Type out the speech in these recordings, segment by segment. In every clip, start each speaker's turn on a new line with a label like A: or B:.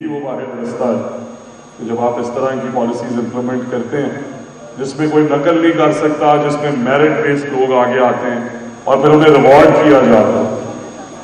A: وہ واحد رستہ ہے کہ جب آپ اس طرح کی پالیسیز امپلیمنٹ کرتے ہیں جس میں کوئی نقل نہیں کر سکتا، جس میں میرٹ بیسڈ لوگ آگے آتے ہیں اور پھر انہیں ریوارڈ کیا جاتا ہے،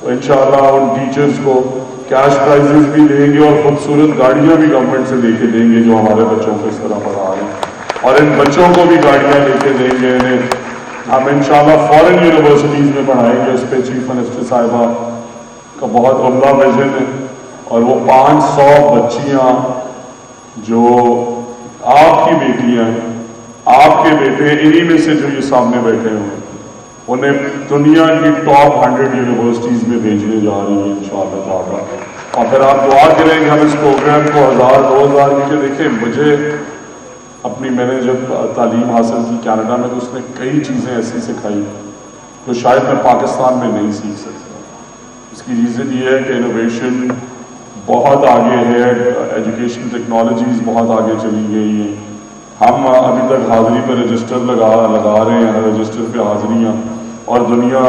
A: تو انشاءاللہ ان ٹیچرز کو کیش پرائزز بھی دیں گے اور خوبصورت گاڑیاں بھی گورنمنٹ سے لے کے دیں گے جو ہمارے بچوں کو اس طرح پڑھا رہے ہیں، اور ان بچوں کو بھی گاڑیاں لے کے دیں گے۔ انہیں ہم انشاءاللہ فارن یونیورسٹیز میں پڑھائیں گے۔ اس پہ چیف منسٹر صاحبہ کا بہت عمدہ ویژن ہے، اور وہ 500 بچیاں جو آپ کی بیٹیاں ہیں، آپ کے بیٹے، انہی میں سے جو یہ سامنے بیٹھے ہوئے ہیں، انہیں دنیا کی ٹاپ 100 یونیورسٹیز میں بھیجنے جا رہی ہیں انشاءاللہ تعالیٰ۔ اور پھر آپ دعا کریں کہ ہم اس پروگرام کو 1000 2000 کی دیکھیں۔ مجھے میں نے جب تعلیم حاصل کی کینیڈا میں، تو اس نے کئی چیزیں ایسی سکھائی جو شاید میں پاکستان میں نہیں سیکھ سکتا۔ اس کی ریزن یہ ہے کہ انوویشن بہت آگے ہے، ایجوکیشن ٹیکنالوجیز بہت آگے چلی گئی ہیں۔ ہم ابھی تک حاضری پہ رجسٹر لگا رہے ہیں، رجسٹر پہ حاضریاں، اور دنیا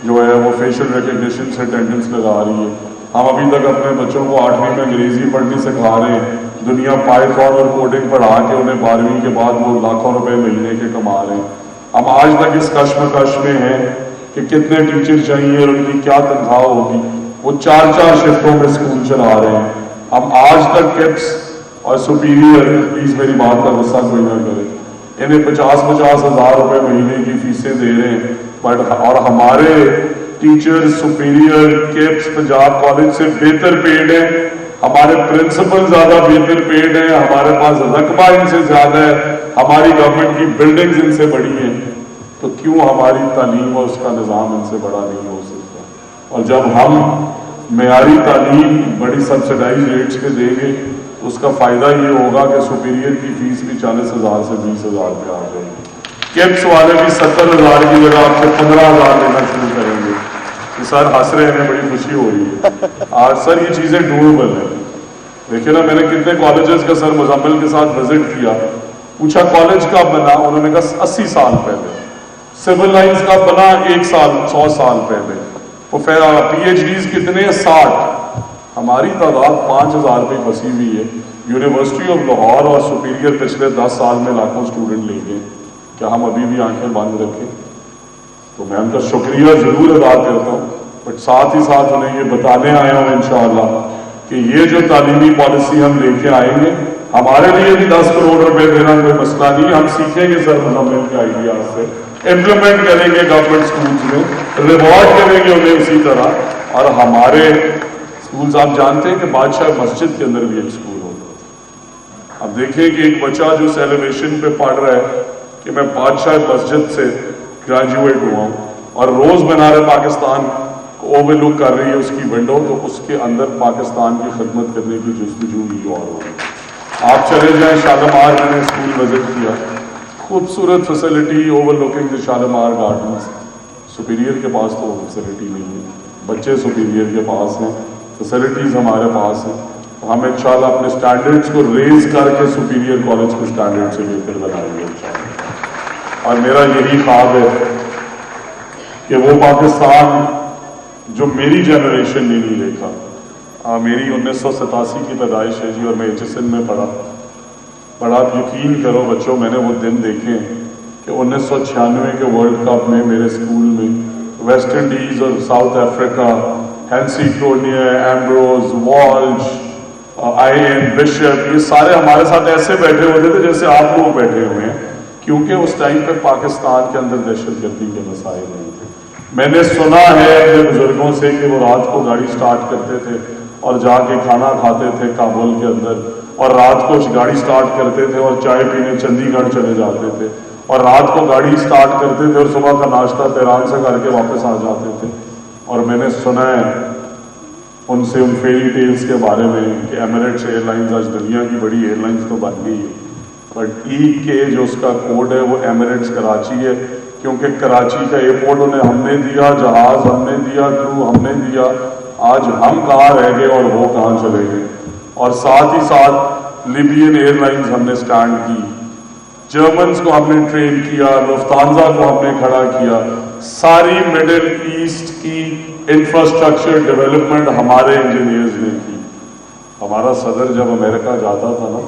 A: جو ہے وہ فیشل ریکگنیشن سے اٹینڈنس لگا رہی ہے۔ ہم ابھی تک اپنے بچوں کو 8ویں میں انگریزی پڑھنی سکھا رہے ہیں، دنیا پائتھون اور کوڈنگ پڑھا کے انہیں 12ویں کے بعد وہ لاکھوں روپے مہینے کے کما رہے ہیں۔ ہم آج تک اس کشمکش میں ہیں کہ کتنے ٹیچر چاہیے اور ان کی کیا تنخواہ ہوگی۔ وہ 4 شفٹوں میں اسکول چلا رہے ہیں۔ ہم آج تک کپس اور سپیریئر، پلیز میری بات کا غصہ کوئی نہ کرے، انہیں 50 ہزار روپے مہینے کی فیسیں دے رہے ہیں، اور ہمارے teacher superior, cups, Punjab college سے بہتر پیڈ ہیں، ہمارے پرنسپل زیادہ بہتر پیڈ ہیں، ہمارے پاس رقبہ ان سے زیادہ ہے، ہماری گورنمنٹ کی بلڈنگز ان سے بڑی ہیں، تو کیوں ہماری تعلیم اور اس کا نظام ان سے بڑا نہیں ہو سکتا؟ اور جب ہم معیاری تعلیم بڑی سبسڈائز ریٹس پہ دیں گے تو اس کا فائدہ یہ ہوگا کہ سپیریئر کی فیس بھی 40,000 سے 20,000 پہ آ جائے گی۔ کیپس والے بھی 70,000 کی جگہ آپ سے 15,000 لینا شروع کریں گے۔ کہ سر ہنس رہے ہیں، بڑی خوشی ہو رہی ہے آج سر، یہ چیزیں ڈویبل ہیں۔ دیکھیں نا، میں نے کتنے کالجز کا سر مزمل کے ساتھ وزٹ کیا، پوچھا کالج کب بنا، انہوں نے کہا 80 سال پہلے۔ سول لائنز کب بنا، 1 سال 100 سال پہلے۔ پی ایچ ڈیز کتنے ہیں، 60۔ ہماری تعداد 5,000 پہ پھنسی ہوئی ہے۔ یونیورسٹی آف لاہور اور سپیریئر پچھلے 10 سال میں لاکھوں اسٹوڈنٹ لے گئے، کیا ہم ابھی بھی آنکھیں بند رکھیں؟ تو میں ان کا شکریہ ضرور ادا کرتا ہوں، بٹ ساتھ ہی ساتھ انہیں یہ بتانے آیا ہوں انشاءاللہ کہ یہ جو تعلیمی پالیسی ہم لے کے آئیں گے، ہمارے لیے بھی 10 کروڑ روپے دینا کوئی مسئلہ نہیں ہے۔ ہم سیکھیں گے سر مزمل کے آئیڈیاز سے، امپلیمنٹ کریں گے گورنمنٹ اسکولس میں، ریوارڈ کریں گے انہیں اسی طرح۔ اور ہمارے اسکولس، آپ جانتے ہیں کہ بادشاہ مسجد کے اندر بھی ایک اسکول ہوتا ہے۔ اب دیکھیں کہ ایک بچہ جو سیلیبریشن پہ پڑھ رہا ہے کہ میں بادشاہ مسجد سے گریجویٹ ہوا ہوں، اور روز مینار پاکستان کو اوور لک کر رہی ہے اس کی ونڈو، تو اس کے اندر پاکستان کی خدمت کرنے کی جستجو بھی اور ہو رہی ہے۔ آپ چلے جائیں شالمار، میں نے اسکول وزٹ کیا، خوبصورت facility overlooking Shalimar Gardens. Superior کے پاس تو وہ فیسلٹی نہیں ہے، بچے سپیریئر کے پاس ہیں، فیسلٹیز ہمارے پاس ہیں۔ ہم انشاءاللہ اپنے سٹینڈرڈز کو ریز کر کے سپیریئر کالج کے سٹینڈرڈ سے بہتر بنائیں گے انشاءاللہ۔ اور میرا یہی خواب ہے کہ وہ پاکستان جو میری جنریشن نے نہیں دیکھا، میری 1987 کی پیدائش ہے جی، اور میں HSN میں پڑھا، پر آپ یقین کرو بچوں، میں نے وہ دن دیکھے کہ 1996 کے ورلڈ کپ میں میرے اسکول میں ویسٹ انڈیز اور ساؤتھ افریقہ، ہینسی ٹونیا، ایمبروز، والش، آئین، بشپ، یہ سارے ہمارے ساتھ ایسے بیٹھے ہوتے تھے جیسے آپ لوگ بیٹھے ہوئے ہیں، کیونکہ اس ٹائم پہ پاکستان کے اندر دہشت گردی کے مسائل نہیں تھے۔ میں نے سنا ہے اپنے بزرگوں سے کہ وہ رات کو گاڑی سٹارٹ کرتے تھے اور جا کے کھانا کھاتے تھے کابل کے اندر، اور رات کو گاڑی سٹارٹ کرتے تھے اور چائے پینے چندی گڑھ چلے جاتے تھے، اور رات کو گاڑی سٹارٹ کرتے تھے اور صبح کا ناشتہ تہران سے کر کے واپس آ جاتے تھے۔ اور میں نے سنا ہے ان سے ان فیری ٹیلز کے بارے میں کہ ایمریٹس ایئر لائنز آج دنیا کی بڑی ایئر لائنز تو بن گئی ہے، بٹ کے جو اس کا کوڈ ہے وہ ایمریٹس کراچی ہے، کیونکہ کراچی کا ایئرپورٹ انہیں ہم نے دیا، جہاز ہم نے دیا، کرو ہم نے دیا۔ آج ہم کہاں رہ گئے اور وہ کہاں چلے گئے۔ اور ساتھ ہی ساتھ لیبین ایئر لائنز ہم نے سٹینڈ کی، جرمنز کو ہم نے ٹرین کیا، لفتانزا کو ہم نے کھڑا کیا۔ ساری مڈل ایسٹ کی انفراسٹرکچر ڈیولپمنٹ ہمارے انجینئرز نے کی۔ ہمارے हमारा सदर जब अमेरिका जाता था ना,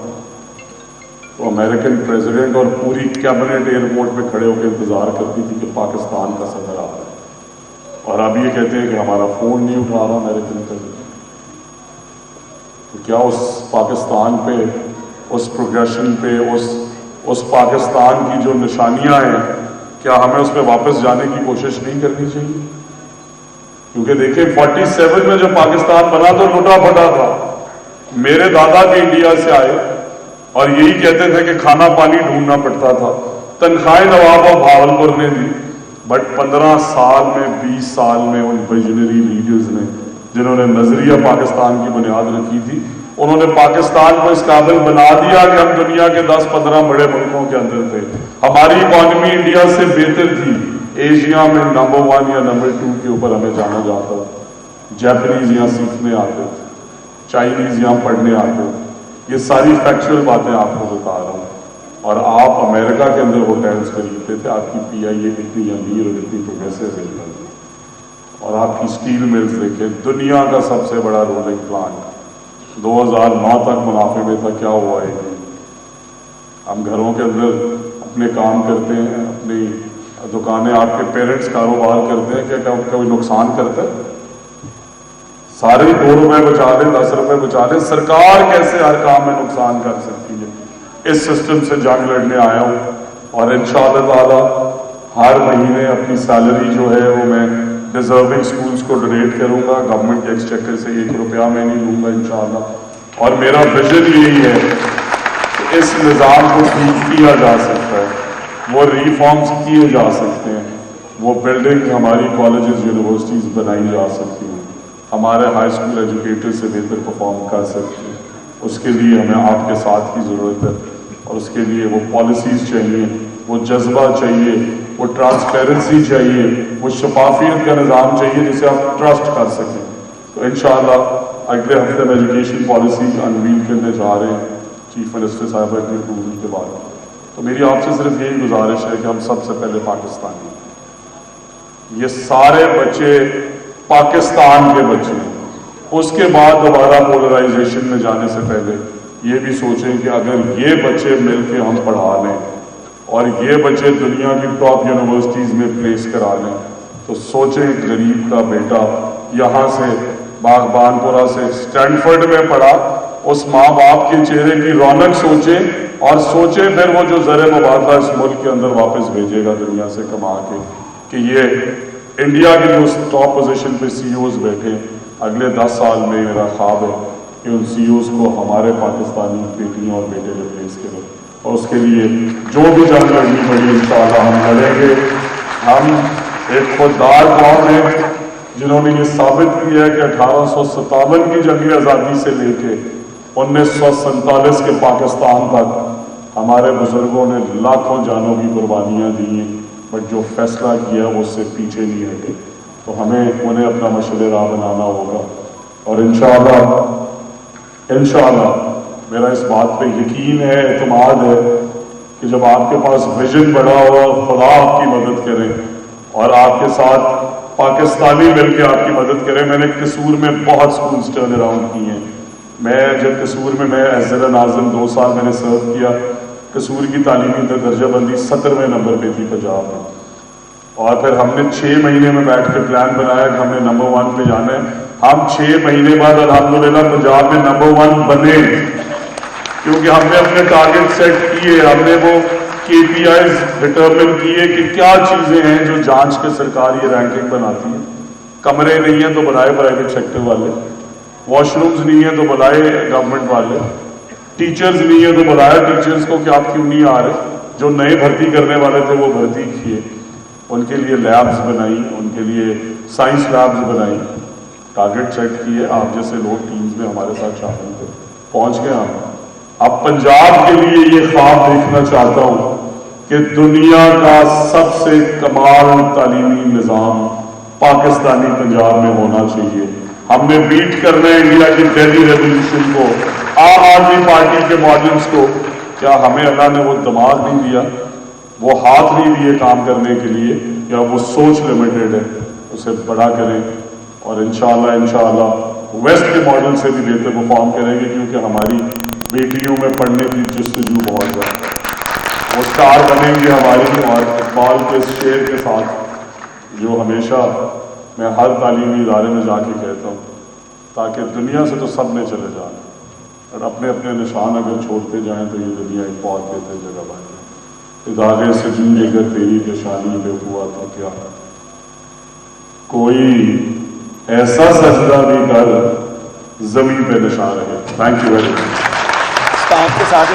A: तो अमेरिकन प्रेसिडेंट और पूरी कैबिनेट एयरपोर्ट पे खड़े होकर इंतज़ार करती थी कि पाकिस्तान का सदर आ रहा है। और अब ये कहते हैं कि हमारा फ़ोन नहीं उठा रहा अमेरिकन प्रेसिडेंट। तो क्या उस पाकिस्तान पे, उस प्रोग्रेशन पे, उस पाकिस्तान की जो निशानियां हैं, क्या हमें उस पर वापस जाने की कोशिश नहीं करनी चाहिए? क्योंकि देखिए 47 में जब पाकिस्तान बना तो लुटा फटा था। मेरे दादा के इंडिया से आए और यही कहते थे कि खाना पानी ढूंढना पड़ता था। तनख्वाहें नवाब और भावलपुर ने दी, बट 15 साल में, 20 साल में उन विजनरी लीडर्स ने, जिन्होंने नजरिया पाकिस्तान की बुनियाद रखी थी, उन्होंने पाकिस्तान को इस काबिल बना दिया कि हम दुनिया के 10-15 बड़े मुल्कों के अंदर थे। हमारी इकॉनमी इंडिया से बेहतर थी। एशिया में नंबर 1 या नंबर 2 के ऊपर हमें जाना जाता था। जापानीज यहाँ सीखने आते थे, चाइनीज यहाँ पढ़ने आते थे। ये सारी फैक्चुअल बातें आपको बता रहा हूँ। और आप अमेरिका के अंदर होटल्स खरीदते थे। आपकी PIA इतनी अमीर और इतनी प्रोग्रेसिव है। और आपकी स्टील मिल्स देखें, दुनिया का सबसे बड़ा रोलिंग प्लांट 2009 तक मुनाफे में था। क्या हुआ है? हम घरों के अंदर अपने काम करते हैं, अपनी दुकानें, आपके पेरेंट्स कारोबार करते हैं, क्या कोई नुकसान करता है? सारे 2 रुपए बचा लें, 10 रुपए बचा लें। सरकार कैसे हर काम में नुकसान कर सकती है? इस सिस्टम से जंग लड़ने आया हूँ और इंशाअल्लाह ताला हर महीने अपनी सैलरी जो है वो मैं डिजर्विंग स्कूल्स को डोनेट करूँगा। गवर्नमेंट के एक्सचेकर से 1 रुपया मैं नहीं लूँगा इंशाअल्लाह। और मेरा विजन यही है कि इस निज़ाम को ठीक किया जा सकता है, वो रिफॉर्म्स किए जा सकते हैं, वो बिल्डिंग हमारी कॉलेजेस यूनिवर्सिटीज़ बनाई जा सकती हैं, हमारे हाई स्कूल एजुकेटर से बेहतर परफॉर्म कर सकते हैं। उसके लिए हमें आपके साथ की ज़रूरत है और उसके लिए वो पॉलिसीज़ चाहिए, वो जज्बा चाहिए, वो ट्रांसपेरेंसी चाहिए, वो शफाफियत का निज़ाम चाहिए जिसे आप ट्रस्ट कर सकें। तो इंशाअल्लाह अगले हफ्ते में एजुकेशन पॉलिसी अनवील करने जा रहे हैं चीफ मिनिस्टर साहब के अप्रूवल के बाद। तो मेरी आपसे सिर्फ यही गुजारिश है कि हम सबसे पहले पाकिस्तानी, ये सारे बच्चे पाकिस्तान के बच्चे हैं। उसके बाद दोबारा पोलराइजेशन में जाने से पहले ये भी सोचें कि अगर ये बच्चे मिलकर हम पढ़ा लें और ये बच्चे दुनिया की टॉप यूनिवर्सिटीज़ में प्लेस करा लें, तो सोचें गरीब का बेटा यहाँ से बागबानपुरा से स्टैनफोर्ड में पढ़ा, उस माँ बाप के चेहरे की रौनक सोचें और सोचें फिर वो जो ज़र मुबादला इस मुल्क के अंदर वापस भेजेगा दुनिया से कमा के, कि ये इंडिया के जो टॉप पोजीशन पे CEOs बैठे, अगले 10 साल में मेरा ख्वाब है कि उन CEOs को हमारे पाकिस्तानी बेटियां और बेटे रिप्लेस करें। और उसके लिए जो भी जंग लड़नी पड़ी इंशाअल्लाह हम लड़ेंगे। हम एक खुददार कौम है जिन्होंने ये साबित किया है कि 1857 की जंग आज़ादी से लेके 1947 के पाकिस्तान तक हमारे बुजुर्गों ने लाखों जानों की कुर्बानियाँ दी हैं, बट जो फैसला किया वो उससे पीछे नहीं हटे। तो हमें उन्हें अपना मशअल राह बनाना होगा। और इंशाअल्लाह मेरा इस बात पे यकीन है, एतमाद है कि जब आपके पास विजन बड़ा हो, खुदा आपकी मदद करे और आपके साथ पाकिस्तानी मिलकर आपकी मदद करें। मैंने कसूर में बहुत स्कूल्स टर्न अराउंड किए हैं। मैं जब कसूर में मैं एज ज़िला नाज़िम 2 साल मैंने सर्व किया, कसूर की तालीमी दर्जाबंदी 17वें नंबर पे थी पंजाब में। और फिर हमने 6 महीने में बैठ के प्लान बनाया कि हमने नंबर 1 पे जाना है। हम 6 महीने बाद अल्हम्दुलिल्लाह पंजाब में नंबर 1 बने, क्योंकि हमने अपने टारगेट सेट किए, हमने वो KPIs डिटर्मिन किए कि क्या चीज़ें हैं जो जांच के सरकार ये रैंकिंग बनाती है। कमरे नहीं है तो बनाए प्राइवेट सेक्टर वाले, वॉशरूम्स नहीं है तो बनाए गवर्नमेंट वाले, टीचर्स नहीं है तो बनाया टीचर्स को कि आप क्यों नहीं आ रहे। जो नए भर्ती करने वाले थे वो भर्ती किए, उनके लिए लैब्स बनाई, उनके लिए साइंस लैब्स बनाई, टारगेट सेट किए। आप जैसे लोग टीम्स में हमारे साथ शामिल थे, पहुंच गए हम। अब पंजाब के लिए ये ख्वाब देखना चाहता हूँ कि दुनिया का सबसे कमाल तालीमी निज़ाम पाकिस्तानी पंजाब में होना चाहिए। हमने बीट करना है इंडिया की दिल्ली रेवोल्यूशन को, आम आदमी पार्टी के मॉडल्स को। क्या हमें अल्लाह ने वो दिमाग नहीं दिया, वो हाथ नहीं दिए काम करने के लिए, या वो सोच लिमिटेड है? उसे बड़ा करें और इंशाअल्लाह वेस्ट के मॉडल से भी बेहतर परफॉर्म करेंगे, क्योंकि हमारी बेटियों में पढ़ने की जस्तजू बहुत ज़्यादा है। वो स्टार बनेंगे हमारी। और इकबाल के इस शेर के साथ जो हमेशा मैं हर तालीमी इदारे में जाके कहता हूँ, ताकि दुनिया से तो सब ने चले जाना, और अपने अपने निशान अगर छोड़ते जाएं तो ये दुनिया एक बहुत बेहतर जगह बन जाए। इदारे से जिंद अगर तेरी निशानी पे हुआ तो क्या, कोई ऐसा सजदा भी कर जमीन पे निशान रहे। Thank you very much.
B: आपके साथ